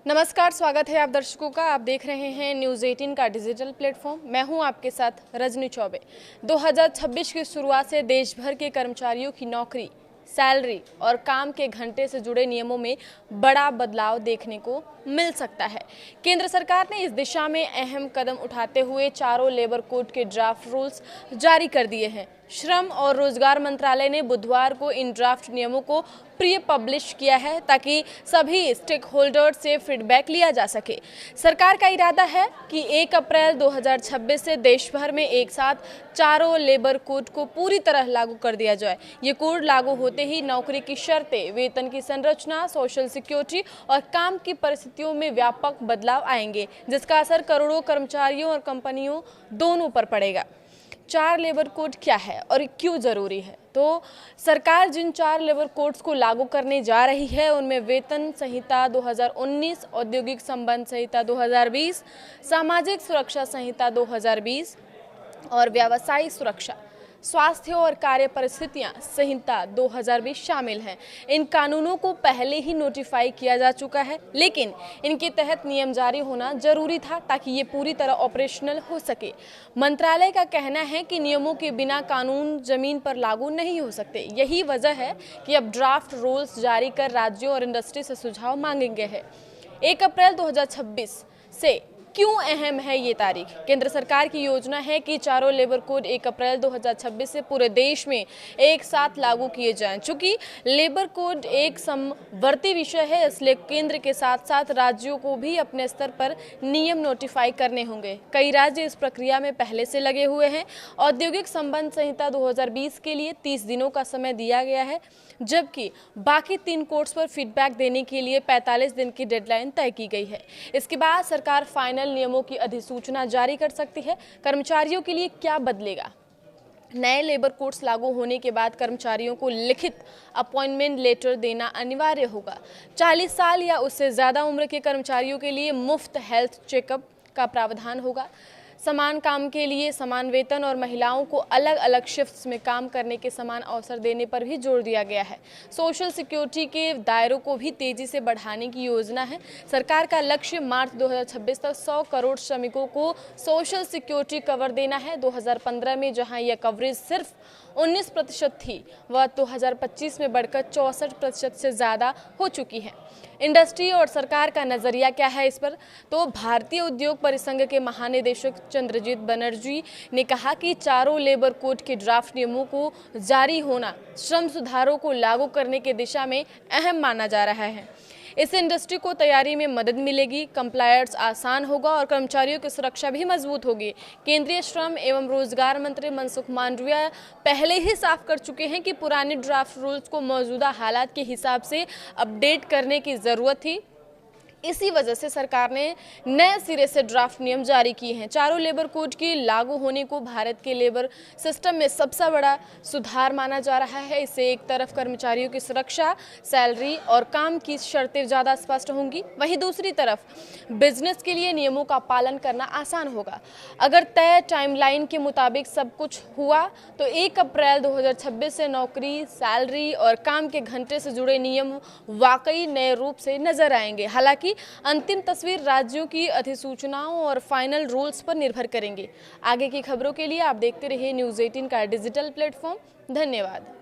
नमस्कार, स्वागत है आप दर्शकों का। आप देख रहे हैं न्यूज़ 18 का डिजिटल प्लेटफॉर्म। मैं हूं आपके साथ रजनी चौबे। 2026 की शुरुआत से देश भर के कर्मचारियों की नौकरी, सैलरी और काम के घंटे से जुड़े नियमों में बड़ा बदलाव देखने को मिल सकता है। केंद्र सरकार ने इस दिशा में अहम कदम उठाते हुए चारों लेबर कोड के ड्राफ्ट रूल्स जारी कर दिए हैं। श्रम और रोजगार मंत्रालय ने बुधवार को इन ड्राफ्ट नियमों को प्री पब्लिश किया है ताकि सभी स्टेक होल्डर्स से फीडबैक लिया जा सके। सरकार का इरादा है कि 1 अप्रैल 2026 से देश भर में एक साथ चारों लेबर कोड को पूरी तरह लागू कर दिया जाए। ये कोड लागू होते ही नौकरी की शर्तें, वेतन की संरचना, सोशल सिक्योरिटी और काम की परिस्थितियों में व्यापक बदलाव आएंगे, जिसका असर करोड़ों कर्मचारियों और कंपनियों दोनों पर पड़ेगा। 4 लेबर कोड क्या है और क्यों जरूरी है? तो सरकार जिन 4 लेबर कोड्स को लागू करने जा रही है उनमें वेतन संहिता 2019, औद्योगिक संबंध संहिता 2020, सामाजिक सुरक्षा संहिता 2020 और व्यावसायिक सुरक्षा, स्वास्थ्य और कार्य परिस्थितियां संहिता 2020 शामिल हैं। इन कानूनों को पहले ही नोटिफाई किया जा चुका है, लेकिन इनके तहत नियम जारी होना जरूरी था ताकि ये पूरी तरह ऑपरेशनल हो सके। मंत्रालय का कहना है कि नियमों के बिना कानून जमीन पर लागू नहीं हो सकते। यही वजह है कि अब ड्राफ्ट रूल्स जारी कर राज्यों और इंडस्ट्री से सुझाव मांगेंगे हैं। 1 अप्रैल 2026 से क्यों अहम है ये तारीख? केंद्र सरकार की योजना है कि चारों लेबर कोड 1 अप्रैल 2026 से पूरे देश में एक साथ लागू किए जाएं। चूंकि लेबर कोड एक समवर्ती विषय है, इसलिए केंद्र के साथ साथ राज्यों को भी अपने स्तर पर नियम नोटिफाई करने होंगे। कई राज्य इस प्रक्रिया में पहले से लगे हुए हैं। औद्योगिक संबंध संहिता 2020 के लिए 30 दिनों का समय दिया गया है, जबकि बाकी 3 कोड्स पर फीडबैक देने के लिए 45 दिन की डेडलाइन तय की गई है। इसके बाद सरकार फाइनल नियमों की अधिसूचना जारी कर सकती है। कर्मचारियों के लिए क्या बदलेगा? नए लेबर कोड्स लागू होने के बाद कर्मचारियों को लिखित अपॉइंटमेंट लेटर देना अनिवार्य होगा। 40 साल या उससे ज्यादा उम्र के कर्मचारियों के लिए मुफ्त हेल्थ चेकअप का प्रावधान होगा। समान काम के लिए समान वेतन और महिलाओं को अलग अलग शिफ्ट्स में काम करने के समान अवसर देने पर भी जोर दिया गया है। सोशल सिक्योरिटी के दायरों को भी तेजी से बढ़ाने की योजना है। सरकार का लक्ष्य मार्च 2026 तक 100 करोड़ श्रमिकों को सोशल सिक्योरिटी कवर देना है। 2015 में जहां यह कवरेज सिर्फ 19% थी, वह 2025 में बढ़कर 64% से ज़्यादा हो चुकी है। इंडस्ट्री और सरकार का नज़रिया क्या है इस पर? तो भारतीय उद्योग परिसंघ के महानिदेशक चंद्रजीत बनर्जी ने कहा कि चारों लेबर कोड के ड्राफ्ट नियमों को जारी होना श्रम सुधारों को लागू करने की दिशा में अहम माना जा रहा है। इससे इंडस्ट्री को तैयारी में मदद मिलेगी, कंप्लायंस आसान होगा और कर्मचारियों की सुरक्षा भी मजबूत होगी। केंद्रीय श्रम एवं रोजगार मंत्री मनसुख मांडविया पहले ही साफ कर चुके हैं कि पुराने ड्राफ्ट रूल्स को मौजूदा हालात के हिसाब से अपडेट करने की जरूरत थी। इसी वजह से सरकार ने नए सिरे से ड्राफ्ट नियम जारी किए हैं। चारों लेबर कोड के लागू होने को भारत के लेबर सिस्टम में सबसे बड़ा सुधार माना जा रहा है। इससे एक तरफ कर्मचारियों की सुरक्षा, सैलरी और काम की शर्तें ज़्यादा स्पष्ट होंगी, वहीं दूसरी तरफ बिजनेस के लिए नियमों का पालन करना आसान होगा। अगर तय टाइमलाइन के मुताबिक सब कुछ हुआ तो 1 अप्रैल 2026 से नौकरी, सैलरी और काम के घंटे से जुड़े नियम वाकई नए रूप से नजर आएंगे। हालांकि अंतिम तस्वीर राज्यों की अधिसूचनाओं और फाइनल रूल्स पर निर्भर करेंगे। आगे की खबरों के लिए आप देखते रहिए न्यूज़ 18 का डिजिटल प्लेटफॉर्म। धन्यवाद।